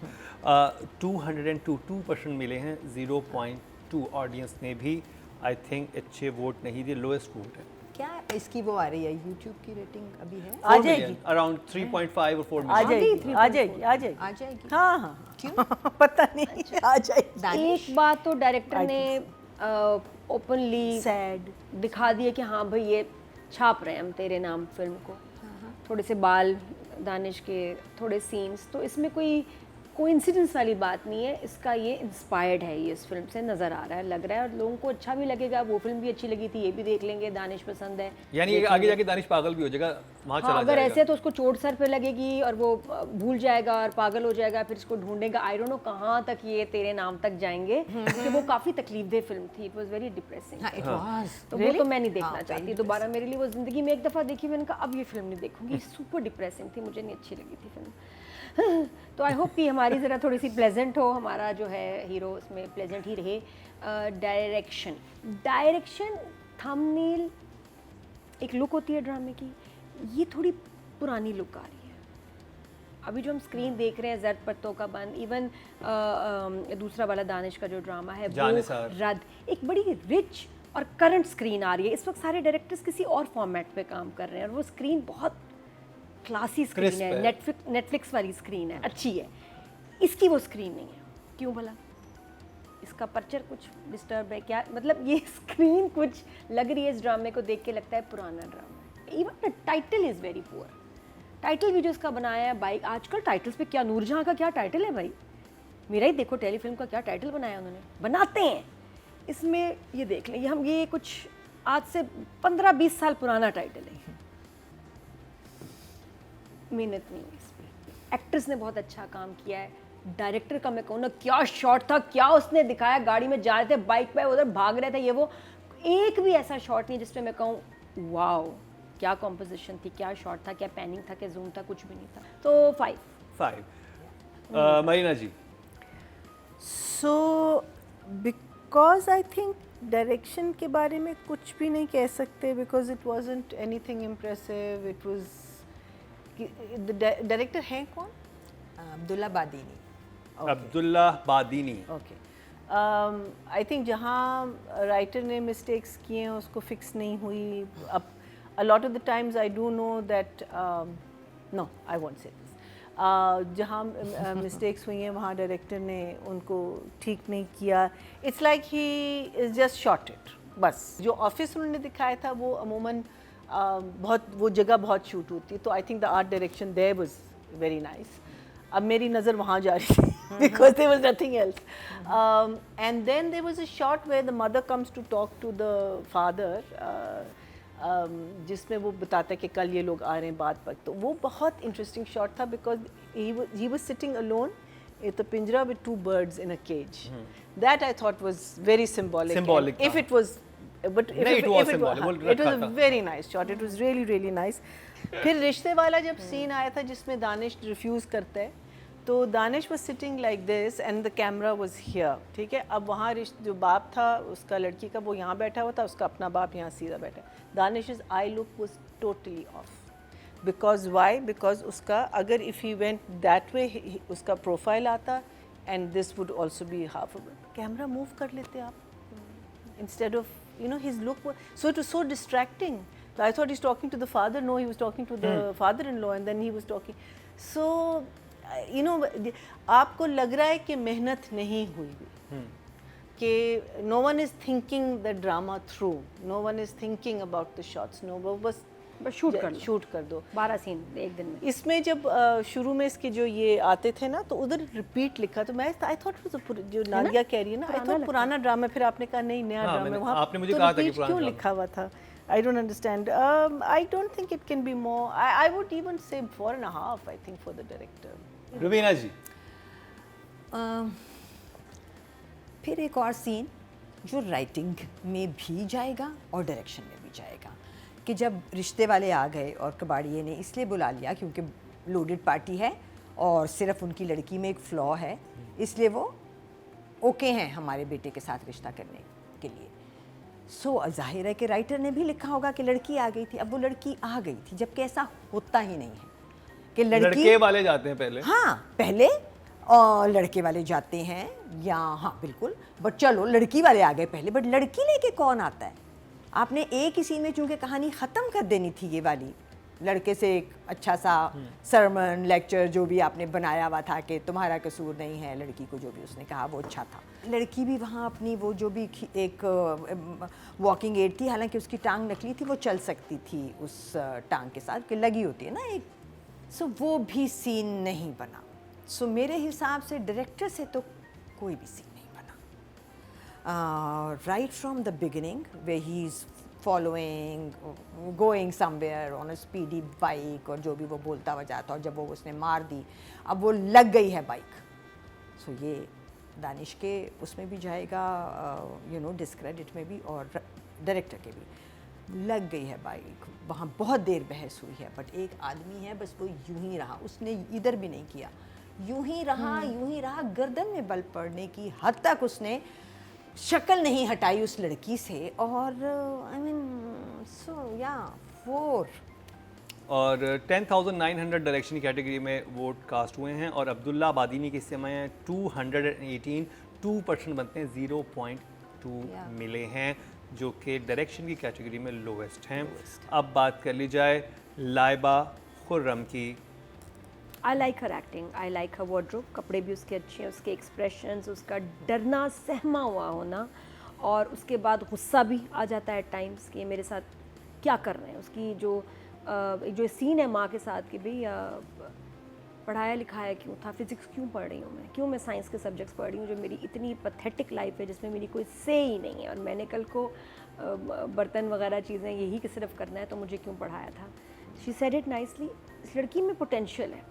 [SPEAKER 1] 202% मिले हैं, 0.2 ऑडियंस ने भी आई थिंक अच्छे वोट नहीं दिए, लोएस्ट वोट है.
[SPEAKER 3] क्या इसकी वो आ रही है यूट्यूब की रेटिंग अभी है?
[SPEAKER 4] आ जाएगी,
[SPEAKER 1] अराउंड 3.5 और 4
[SPEAKER 4] आ
[SPEAKER 1] मिलियन.
[SPEAKER 4] जाएगी.
[SPEAKER 3] आ जाएगी.
[SPEAKER 4] हाँ हाँ.
[SPEAKER 3] क्यों?
[SPEAKER 4] पता नहीं, आ जाएगी.
[SPEAKER 2] एक बात तो डायरेक्टर ने ओपनली
[SPEAKER 4] सैड
[SPEAKER 2] दिखा दिया कि हाँ भाई ये छाप रहे हैं हम तेरे नाम फिल्म को. थोड़े से बाल दानिश के, थोड़े सीन्स, तो इसमें कोई कोइंसिडेंस वाली बात नहीं है. इसका ये इंस्पायर्ड है, ये इस फिल्म से नज़र आ रहा है, लग रहा है, और लोगों को अच्छा भी लगेगा. वो फिल्म भी अच्छी लगी थी, ये भी देख लेंगे. दानिश पसंद है,
[SPEAKER 1] यानी आगे जाके दानिश पागल भी हो जाएगा, वहाँ चला
[SPEAKER 2] अगर
[SPEAKER 1] जाएगा.
[SPEAKER 2] ऐसे तो उसको चोट सर पे लगेगी और वो भूल जाएगा और पागल हो जाएगा, फिर इसको ढूंढेगा. आई डोंट नो कहाँ तक ये तेरे नाम तक जाएंगे, क्योंकि वो काफ़ी तकलीफदेह फिल्म थी. It was very depressing.
[SPEAKER 3] हाँ, it was.
[SPEAKER 2] तो वो तो मैं नहीं देखना
[SPEAKER 3] हाँ,
[SPEAKER 2] चाहती दोबारा. मेरे लिए वो ज़िंदगी में एक दफ़ा देखी, मैंने कहा अब ये फिल्म नहीं देखूंगी. सुपर डिप्रेसिंग थी, मुझे नहीं अच्छी लगी थी फिल्म. तो आई होप कि हमारी ज़रा थोड़ी सी प्लेजेंट हो, हमारा जो है हीरो उसमें प्लेजेंट ही रहे. डायरेक्शन थंबनेल एक लुक होती है ड्रामे की, ये थोड़ी पुरानी लुक आ रही है. अभी जो हम स्क्रीन देख रहे हैं ज़र्द पत्तों का बंद, इवन दूसरा वाला दानिश का जो ड्रामा है वो रद्द, एक बड़ी रिच और करंट स्क्रीन आ रही है. इस वक्त सारे डायरेक्टर्स किसी और फॉर्मेट पे काम कर रहे हैं और वो स्क्रीन बहुत क्लासी स्क्रीन है, नेटफ्लिक्स वाली स्क्रीन है, अच्छी है. इसकी वो स्क्रीन नहीं है. क्यों भला? इसका पर्चर कुछ डिस्टर्ब है क्या? मतलब ये स्क्रीन कुछ लग रही है इस ड्रामे को देख के लगता है पुराना ड्रामा है. Even the title is very poor. Title भी जो इसका बनाया है बाइक, आजकल टाइटल्स पे क्या, नूरजहां का क्या टाइटल है भाई, मेरा ही देखो टेलीफिल्म का क्या टाइटल बनाया उन्होंने, बनाते हैं. इसमें ये देख लें, ये कुछ आज से 15-20 साल पुराना टाइटल है. मेहनत नहीं है इसमें. एक्ट्रेस ने बहुत अच्छा काम किया है. डायरेक्टर का मैं कहूँ ना, क्या शॉट था, क्या उसने दिखाया. गाड़ी में जा रहे थे, बाइक पे उधर भाग रहे थे, ये वो, एक भी ऐसा शॉट नहीं जिसमें मैं कहूँ वाओ क्या कॉम्पोजिशन थी, क्या शॉट था, क्या पैनिंग था, क्या जूम था, कुछ भी नहीं था. तो 5.
[SPEAKER 1] Marina ji.
[SPEAKER 4] So because I think direction के बारे में कुछ भी नहीं कह सकते, because it wasn't anything impressive. It was, director हैं कौन?
[SPEAKER 3] Abdullah Badini.
[SPEAKER 1] Abdullah Badini.
[SPEAKER 4] Okay. I think जहाँ राइटर ने मिस्टेक्स किए हैं उसको फिक्स नहीं हुई. अब a lot of the times I do know that no, I won't say this. जहाँ मिस्टेक्स हुई हैं वहाँ डायरेक्टर ने उनको ठीक नहीं किया. It's like he is just shot it बस. जो ऑफिस उन्होंने दिखाया था वो अमूमन बहुत, वो जगह बहुत शूट होती है, तो I think the art direction there was very nice. अब मेरी नज़र वहाँ जा रही थी because there was nothing else. And then there was a shot where the mother comes to talk to the father, जिसमें वो बताता है कि कल ये लोग आ रहे हैं बात पर. तो वो बहुत इंटरेस्टिंग शॉट था because he was sitting alone in a pinjra with two birds in a cage. That I thought was very symbolic. If it was, but if it was a very nice shot. It was really really nice. फिर रिश्ते वाला जब सीन आया था जिसमें दानिश रिफ्यूज़ करता है, तो Danish was sitting like this and the camera was here. ठीक है. अब वहाँ जो बाप था उसका लड़की का, वो यहाँ बैठा हुआ था, उसका अपना बाप यहाँ सीधा बैठा. Danish's eye look was totally off. Because why? Because उसका अगर if he went that way, उसका प्रोफाइल आता and this would also be half of it. Camera move कर लेते आप. Instead of, you know, his look was, so it was so distracting. I thought he's talking to the father. No, he was talking to the father-in-law, and then he was talking. So, you know, आपको लग रहा है कि मेहनत नहीं हुई कि no one is thinking the drama through. No one is thinking about the shots. No, वो बस
[SPEAKER 2] शूट कर दो 12 सीन एक दिन में.
[SPEAKER 4] इसमें जब शुरू में इसके जो ये आते थे ना, तो उधर रिपीट लिखा, तो मैं आई थॉट जो नादिया कह रही है ना, आई थॉट पुराना ड्रामा. फिर आपने कहा नहीं नया ड्रामा. वहाँ
[SPEAKER 1] आपने मुझे कहा था कि पुराना
[SPEAKER 4] क्यों लिखा हुआ था? I don't understand. I don't think it can be more. I would even say 4.5. I think for the director.
[SPEAKER 1] Rubina जी.
[SPEAKER 3] फिर एक और सीन जो राइटिंग में भी जाएगा और डायरेक्शन में भी जाएगा। कि जब रिश्ते वाले आ गए और कबाड़िए ने इसलिए बुला लिया क्योंकि लोडेड पार्टी है और सिर्फ उनकी लड़की में एक फ्लॉ है, इसलिए वो ओके हैं हमारे बेटे के साथ रिश्ता करने के लिए। सो जाहिर है कि राइटर ने भी लिखा होगा कि लड़की आ गई थी। अब वो लड़की आ गई थी, जबकि ऐसा होता ही नहीं है कि
[SPEAKER 1] लड़के वाले जाते हैं पहले।
[SPEAKER 3] हाँ, पहले लड़के वाले जाते हैं, या हाँ बिल्कुल, बट चलो लड़की वाले आ गए पहले, बट लड़की लेके कौन आता है? आपने एक ही सीन में चूंकि कहानी ख़त्म कर देनी थी ये वाली, लड़के से एक अच्छा सा सरमन लेक्चर जो भी आपने बनाया हुआ था कि तुम्हारा कसूर नहीं है, लड़की को जो भी उसने कहा वो अच्छा था। लड़की भी वहाँ अपनी वो जो भी एक वॉकिंग एड थी, हालांकि उसकी टांग नकली थी, वो चल सकती थी उस टांग के साथ कि लगी होती है ना एक। सो वो भी सीन नहीं बना। सो मेरे हिसाब से डायरेक्टर से तो कोई भी सीन नहीं बना। Right from the beginning way he is following going somewhere on a speedy bike, और जो भी वो बोलता हुआ जाता, और जब वो उसने मार दी, अब वो लग गई है बाइक। सो ये दानिश के उसमें भी जाएगा, यू नो, डिस्क्रेडिट में भी, और डायरेक्टर के भी। लग गई है बाइक, वहाँ बहुत देर बहस हुई है, बट एक आदमी है बस वो यूं ही रहा, उसने इधर भी नहीं किया, यूं ही रहा, गर्दन में बल पड़ने की हद तक उसने शक्ल नहीं हटाई उस लड़की से। और आई मीन सो या 4
[SPEAKER 1] और 10,900 डायरेक्शन की कैटेगरी में वोट कास्ट हुए हैं, और अब्दुल्ला आबादीनी के समय 218 2% बनते हैं, 0.2 मिले हैं, जो कि डायरेक्शन की कैटेगरी में लोवेस्ट हैं। अब बात कर ली जाए लाइबा खुर्रम की।
[SPEAKER 2] I like her acting, I like her wardrobe, कपड़े भी उसके अच्छे हैं, उसके एक्सप्रेशंस, उसका डरना सहमा हुआ होना, और उसके बाद गुस्सा भी आ जाता है टाइम्स कि मेरे साथ क्या कर रहे हैं। उसकी जो सीन है माँ के साथ कि भाई पढ़ाया लिखाया क्यों था, फिज़िक्स क्यों पढ़ रही हूँ मैं, क्यों मैं साइंस के सब्जेक्ट्स पढ़ रही हूँ, जो मेरी इतनी पैथेटिक लाइफ है जिसमें मेरी कोई से ही नहीं है, और मैंने कल को बर्तन वगैरह चीज़ें यही कि सिर्फ करना है, तो मुझे क्यों पढ़ाया था। She said it nicely. इस लड़की में पोटेंशियल है,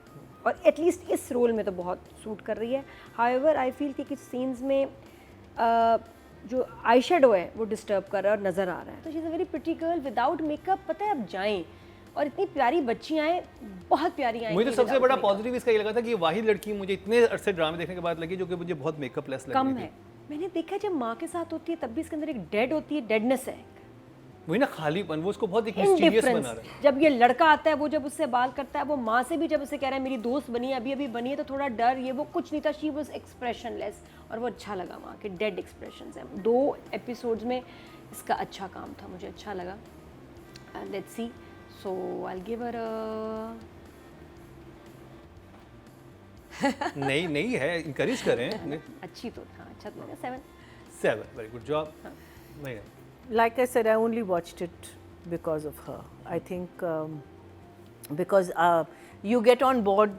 [SPEAKER 2] और एटलीस्ट इस रोल में तो बहुत सूट कर रही है। हाउएवर आई फील कि कुछ सीन्स में जो आई शेडो है वो डिस्टर्ब कर रहा है और नज़र आ रहा है। तो she is a very pretty girl without makeup. पता है, अब जाएं, और इतनी प्यारी बच्चियाँ हैं, बहुत प्यारी आई।
[SPEAKER 1] मुझे सबसे बड़ा पॉजिटिव इसका ये लगा था कि वाहिद लड़की मुझे इतने अरसे ड्रामे देखने के बाद लगी जो कि मुझे बहुत मेकअप लेस लगी
[SPEAKER 2] कम है। मैंने देखा जब माँ के साथ होती है तब भी इसके अंदर एक डेड होती है, डेडनेस है,
[SPEAKER 1] वही ना, खालीपन, वो उसको बहुत एक मिस्टीरियस बना रहा है।
[SPEAKER 2] जब ये लड़का आता है, वो जब उससे बात करता है, वो माँ से भी जब उसे कह रहा है मेरी दोस्त बनी है, अभी बनी है, तो थोड़ा डर, ये वो कुछ नहीं था, शी वाज एक्सप्रेशनलेस, और वो अच्छा लगा वहाँ के डेड एक्सप्रेशंस हैं। 2 एपिसोड्स में इसका अच्छा काम था, मुझे अच्छा लगा। Let's see, so I will give her
[SPEAKER 1] नहीं है, इंकरेज करें।
[SPEAKER 2] अच्छी तो था, अच्छा तो लगा,
[SPEAKER 1] 7 वेरी गुड जॉब। नहीं,
[SPEAKER 4] Like I said, I only watched it because of her. I think because you get on board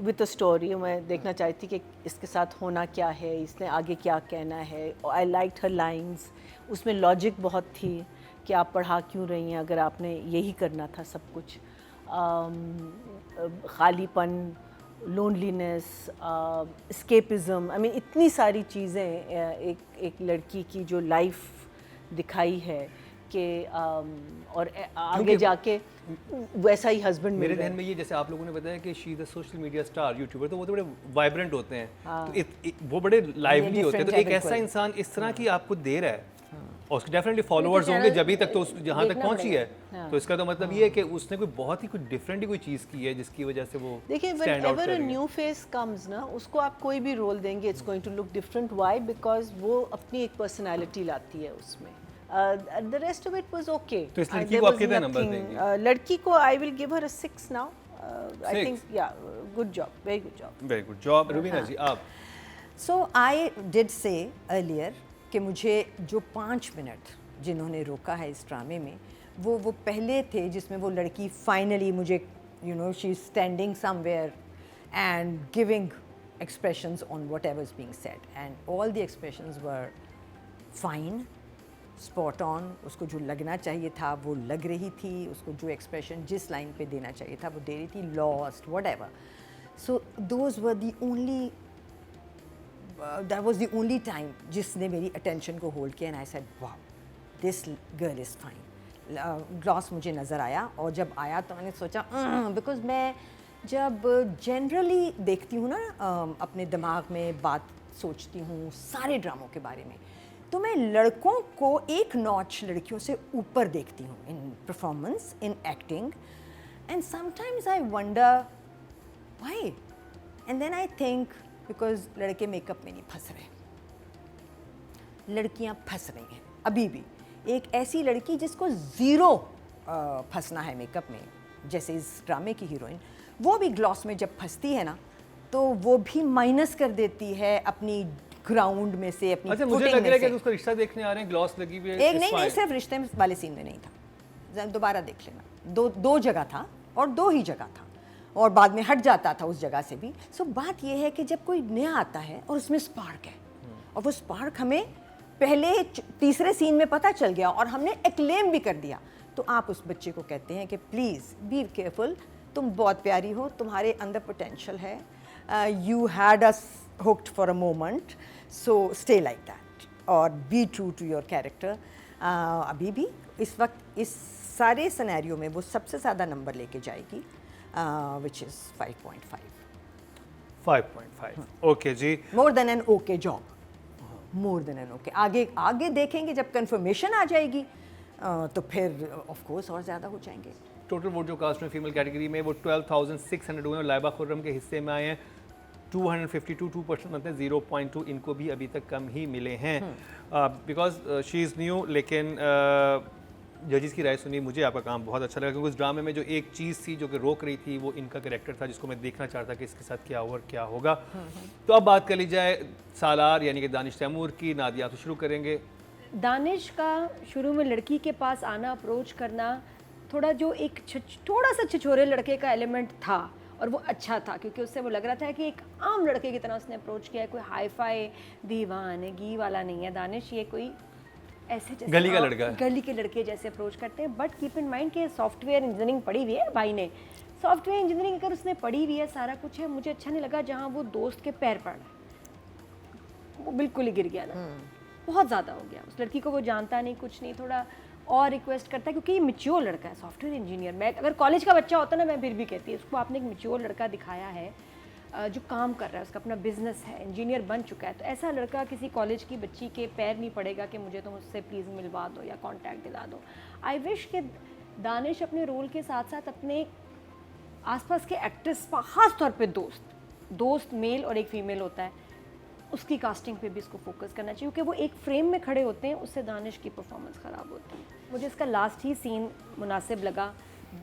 [SPEAKER 4] with the story. मैं देखना चाहती कि इसके साथ होना क्या है, इसने आगे क्या कहना है। I liked her lines. उसमें लॉजिक बहुत थी कि आप पढ़ा क्यों रही हैं अगर आपने यही करना था सब कुछ। खालीपन, लोनलीनेस, escapism, I mean इतनी सारी चीज़ें एक लड़की की जो लाइफ दिखाई है कि और आगे जाके वैसा ही हस्बैंड
[SPEAKER 1] मेरे ध्यान में ये, जैसे आप लोगों ने बताया कि she is a social media star YouTuber, तो वो तो बड़े वाइब्रेंट होते हैं। तो वो बड़े लाइवली होते हैं, तो एक ऐसा इंसान इस तरह की आपको दे रहा है, और उसके डेफिनेटली फॉलोअर्स होंगे जब तक तो जहाँ तक पहुंची है, तो इसका तो मतलब ये है कि उसने कोई बहुत ही कुछ डिफरेंट ही कोई चीज़ की है जिसकी वजह से वो
[SPEAKER 4] देखिए whenever a new face comes ना, उसको आप कोई भी रोल देंगे, it's going to look different. Why? Because वो अपनी एक पर्सनालिटी लाती है उसमें। The rest of it was okay.
[SPEAKER 1] तो इस लड़की को आप कितने नंबर देंगे?
[SPEAKER 4] लड़की को I will give her a 6 now. I think yeah, good job, very good job.
[SPEAKER 1] Very good job, Rubina जी आप।
[SPEAKER 3] So I did say earlier कि मुझे जो 5 मिनट जिन्होंने रोका है इस ड्रामे में, वो पहले थे जिसमें वो लड़की फाइनली मुझे you know she is standing somewhere and giving expressions on whatever is being said, and all the expressions were fine, spot on. उसको जो लगना चाहिए था वो लग रही थी, उसको जो एक्सप्रेशन जिस लाइन पे देना चाहिए था वो दे रही थी, lost whatever. So those were the only that was the only time जिसने मेरी अटेंशन को होल्ड किया, and I said wow this girl is fine. Gloss मुझे नज़र आया, और जब आया तो मैंने सोचा, बिकॉज मैं जब जनरली देखती हूँ ना अपने दिमाग में बात सोचती हूँ सारे ड्रामों के बारे में, तो मैं लड़कों को एक नॉच लड़कियों से ऊपर देखती हूँ in performance, in acting, and sometimes I wonder why, and then I think because लड़के मेकअप में नहीं फंस रहे, लड़कियाँ फंस रही हैं अभी भी। एक ऐसी लड़की जिसको ज़ीरो फंसना है मेकअप में, जैसे इस ड्रामे की हीरोइन, वो भी ग्लॉस में जब फंसती है ना तो वो भी माइनस कर देती है अपनी ग्राउंड में से, अपनी
[SPEAKER 1] अच्छा, मुझे लग रहा है कि उसको रिश्ता देखने आ रहे हैं, ग्लॉस लगी हुई है।
[SPEAKER 3] एक नहीं, सिर्फ रिश्ते वाले सीन में नहीं था, दोबारा देख लेना, दो जगह था और दो ही जगह था, और बाद में हट जाता था उस जगह से भी। सो बात यह है कि जब कोई नया आता है और उसमें स्पार्क है, और वो स्पार्क हमें पहले तीसरे सीन में पता चल गया और हमने एक्लेम भी कर दिया, तो आप उस बच्चे को कहते हैं कि प्लीज़ बी केयरफुल, तुम बहुत प्यारी हो, तुम्हारे अंदर पोटेंशियल है, you had us hooked for a moment, so stay like that और be true to your character। अभी भी इस वक्त इस सारे सिनेरियो में वो सबसे ज़्यादा नंबर लेके जाएगी, which is 5.5।
[SPEAKER 1] 5.5 ओके जी,
[SPEAKER 3] more than an okay job, more than an okay. आगे देखेंगे जब कंफर्मेशन आ जाएगी तो फिर ऑफ कोर्स और ज़्यादा हो जाएंगे।
[SPEAKER 1] टोटल वोट जो कास्ट में फीमेल कैटेगरी में वो 12,600 हुए और लाइबा खुर्रम के हिस्से में आए हैं 252, 2% मतलब 0.2 इनको भी अभी तक कम ही मिले हैं, बिकॉज शी इज़ न्यू। लेकिन जजेस की राय सुनी, मुझे आपका काम बहुत अच्छा लगा, क्योंकि उस ड्रामे में जो एक चीज़ थी जो कि रोक रही थी वो इनका कैरेक्टर था, जिसको मैं देखना चाहता कि इसके साथ क्या हुआ और क्या होगा। तो अब बात कर ली जाए सालार यानी कि दानिश तैमूर की। नादिया तो शुरू करेंगे।
[SPEAKER 2] दानिश का शुरू में लड़की के पास आना, अप्रोच करना, थोड़ा जो एक थोड़ा सा छिछोरे लड़के का एलिमेंट था, और वो अच्छा था क्योंकि उससे वो लग रहा था कि एक आम लड़के की तरह उसने अप्रोच किया है, कोई हाई फाई दीवानगी वाला नहीं है दानिश, ये कोई ऐसे जैसे
[SPEAKER 1] गली का लड़का है,
[SPEAKER 2] गली के लड़के जैसे अप्रोच करते हैं। बट कीप इन माइंड कि सॉफ्टवेयर इंजीनियरिंग पढ़ी हुई है भाई ने, सॉफ्टवेयर इंजीनियरिंग अगर उसने पढ़ी हुई है, सारा कुछ है, मुझे अच्छा नहीं लगा जहाँ वो दोस्त के पैर पड़ रहा है, वो बिल्कुल ही गिर गया ना, बहुत ज़्यादा हो गया। उस लड़की को वो जानता नहीं, कुछ नहीं, थोड़ा और रिक्वेस्ट करता है क्योंकि ये मैच्योर लड़का है, सॉफ्टवेयर इंजीनियर। मैं अगर कॉलेज का बच्चा होता ना मैं फिर भी कहती, उसको आपने एक मैच्योर लड़का दिखाया है जो काम कर रहा है, उसका अपना बिजनेस है, इंजीनियर बन चुका है, तो ऐसा लड़का किसी कॉलेज की बच्ची के पैर नहीं पड़ेगा कि मुझे तुम उससे प्लीज़ मिलवा दो या कॉन्टैक्ट दिला दो। आई विश कि दानिश अपने रोल के साथ साथ अपने आसपास के एक्टर्स, ख़ास तौर पे दोस्त मेल और एक फीमेल होता है, उसकी कास्टिंग पे भी इसको फोकस करना चाहिए, क्योंकि वो एक फ्रेम में खड़े होते हैं, उससे दानिश की परफॉर्मेंस ख़राब होती है। मुझे इसका लास्ट ही सीन मुनासिब लगा,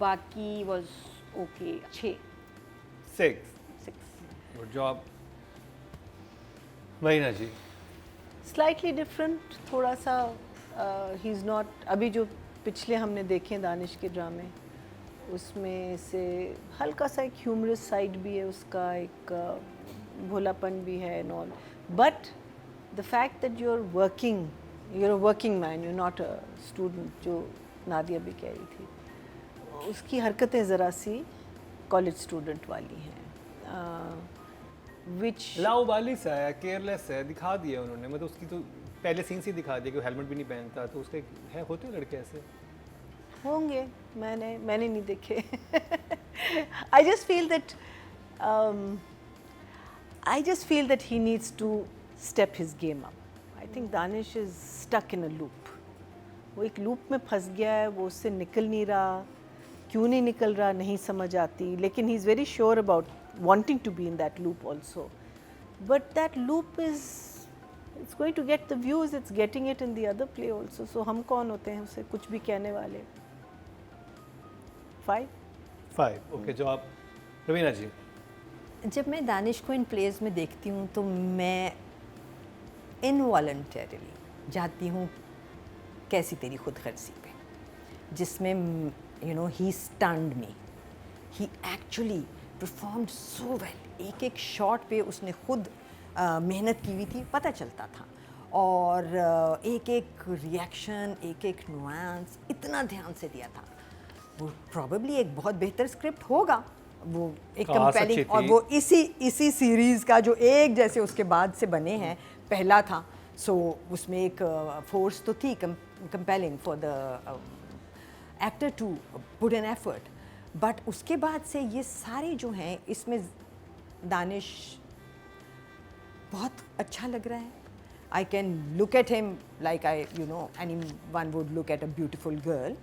[SPEAKER 2] बाकी वाज ओके।
[SPEAKER 1] 6 good job. महीना जी
[SPEAKER 4] स्लाइटली डिफरेंट, थोड़ा सा ही इज़ नॉट, अभी जो पिछले हमने देखे दानिश के ड्रामे उसमें से हल्का सा एक ह्यूमरस साइड भी है उसका, एक भोलापन भी है and all, but the fact that you are working man, you not a student, जो नादिया भी कह रही थी, उसकी हरकतें ज़रा सी कॉलेज स्टूडेंट वाली हैं, विच
[SPEAKER 1] लाउबाली सा है, केयरलेस है, दिखा दिया उन्होंने, मतलब उसकी तो पहले सीन से दिखा दिया कि हेलमेट भी नहीं पहनता, तो उसके है होते लड़के ऐसे
[SPEAKER 4] होंगे, मैंने नहीं देखे। I just feel that he needs to step his game up. I think Danish is stuck in a loop. वो एक लूप में फंस गया है, वो उससे निकल नहीं रहा, क्यों नहीं निकल रहा नहीं समझ आती, लेकिन he is very sure about wanting to be in that loop also. But that loop it's going to get the views, it's getting it in the other play also. So हम कौन होते हैं उसे कुछ भी कहने वाले। 5
[SPEAKER 1] ओके। जो आप रवीना जी,
[SPEAKER 3] जब मैं दानिश को इन प्लेस में देखती हूँ तो मैं इनवॉलंटरीली जाती हूँ कैसी तेरी खुद गर्जी पे, जिसमें you know he stunned me, he actually performed so well. एक एक शॉट पे उसने खुद मेहनत की हुई थी, पता चलता था, और एक एक रिएक्शन, एक एक नुआंस इतना ध्यान से दिया था। वो प्रॉबेबली एक बहुत बेहतर स्क्रिप्ट होगा, वो एक
[SPEAKER 1] खास अच्छी
[SPEAKER 3] कंपेलिंग, और
[SPEAKER 1] थी।
[SPEAKER 3] वो इसी सीरीज़ का जो एक जैसे उसके बाद से बने हैं, पहला था, सो उसमें एक फोर्स तो थी compelling for the actor to put an effort, but उसके बाद से ये सारे जो हैं इसमें दानिश बहुत अच्छा लग रहा है. I can look at him like anyone would look at a beautiful girl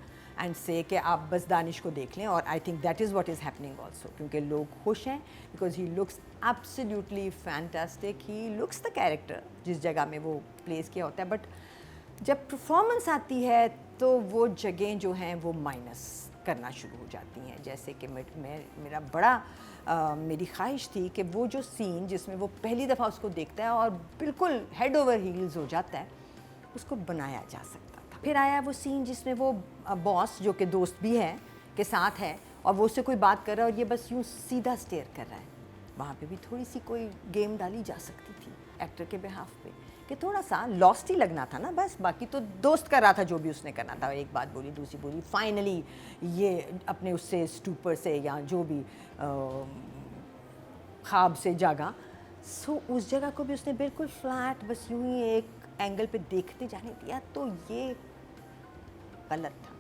[SPEAKER 3] and say कि आप बस दानिश को देख लें, और I think that is what is happening also, क्योंकि लोग खुश हैं because he looks absolutely fantastic, he looks the character जिस जगह में वो प्लेस किया होता है, बट जब परफॉर्मेंस आती है तो वो जगहें जो हैं वो माइनस करना शुरू हो जाती हैं. जैसे कि मेरा बड़ा मेरी ख्वाहिश थी कि वो जो सीन जिसमें वो पहली दफ़ा उसको देखता है और बिल्कुल हेड ओवर हील्स हो जाता है, उसको बनाया जा सकता था. फिर आया वो सीन जिसमें वो बॉस जो कि दोस्त भी है के साथ है और वो उससे कोई बात कर रहा है और ये बस यूँ सीधा स्टेयर कर रहा है. वहाँ पे भी थोड़ी सी कोई गेम डाली जा सकती थी एक्टर के बिहाफ पे, कि थोड़ा सा लॉस्ट ही लगना था ना, बस बाकी तो दोस्त कर रहा था जो भी उसने करना था. एक बात बोली, दूसरी बोली, फाइनली ये अपने उससे स्टूपर से या जो भी ख्वाब से जागा. सो उस जगह को भी उसने बिल्कुल फ्लैट बस यूं ही एक एंगल पे देखते जाने दिया, तो ये गलत था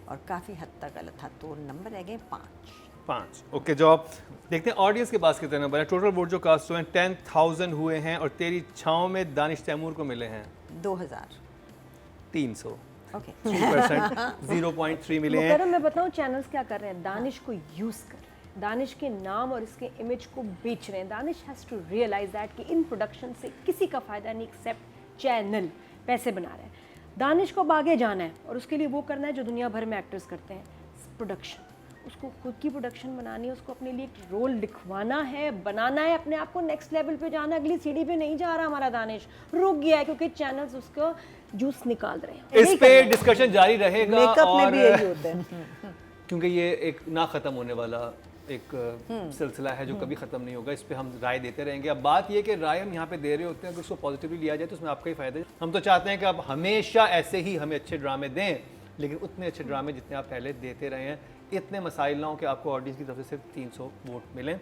[SPEAKER 3] और काफ़ी हद तक गलत था. तो नंबर रह गए 5.
[SPEAKER 1] ओके, जो आप देखते हैं ऑडियंस के पास कितने नंबर है. टोटल वोट जो कास्ट हुए हैं 10,000 हुए हैं और तेरी छाँव में दानिश तैमूर को मिले हैं
[SPEAKER 3] 2,300. ओके
[SPEAKER 1] 3%, 0.3 मिले हैं.
[SPEAKER 2] मुकर्रम, मैं बताऊं चैनल्स क्या कर रहे हैं, दानिश को यूज़ कर रहे हैं, दानिश के नाम और इसके इमेज को बेच रहे हैं. Danish has to realise that कि इन प्रोडक्शन से किसी का फ़ायदा नहीं एक्सेप्ट चैनल पैसे बना रहे हैं. दानिश को अब आगे जाना है और उसके लिए वो करना है जो दुनिया भर में एक्टर्स करते हैं, प्रोडक्शन. उसको खुद की प्रोडक्शन बनानी है, उसको अपने लिए एक रोल लिखवाना है, बनाना है, अपने आप को नेक्स्ट लेवल पे जाना है. अगली सीढ़ी पे नहीं जा रहा हमारा दानिश, रुक गया है क्योंकि चैनल्स उसको जूस निकाल रहे हैं.
[SPEAKER 1] इस पे डिस्कशन जारी रहेगा
[SPEAKER 4] मेकअप में
[SPEAKER 1] और
[SPEAKER 4] भी यही होता है.
[SPEAKER 1] क्योंकि ये एक ना ख़त्म होने वाला एक सिलसिला है जो कभी ख़त्म नहीं होगा. इस पे हम राय देते रहेंगे. अब बात ये कि राय हम यहाँ पे दे रहे होते हैं, अगर उसको पॉजिटिवली लिया जाए तो उसमें आपका ही फ़ायदा है. हम तो चाहते हैं कि आप हमेशा ऐसे ही हमें अच्छे ड्रामे दें, लेकिन उतने अच्छे ड्रामे जितने आप पहले देते रहे हैं. इतने मसाइल ना हो कि आपको ऑडियंस की तरफ से सिर्फ 300 वोट मिलें.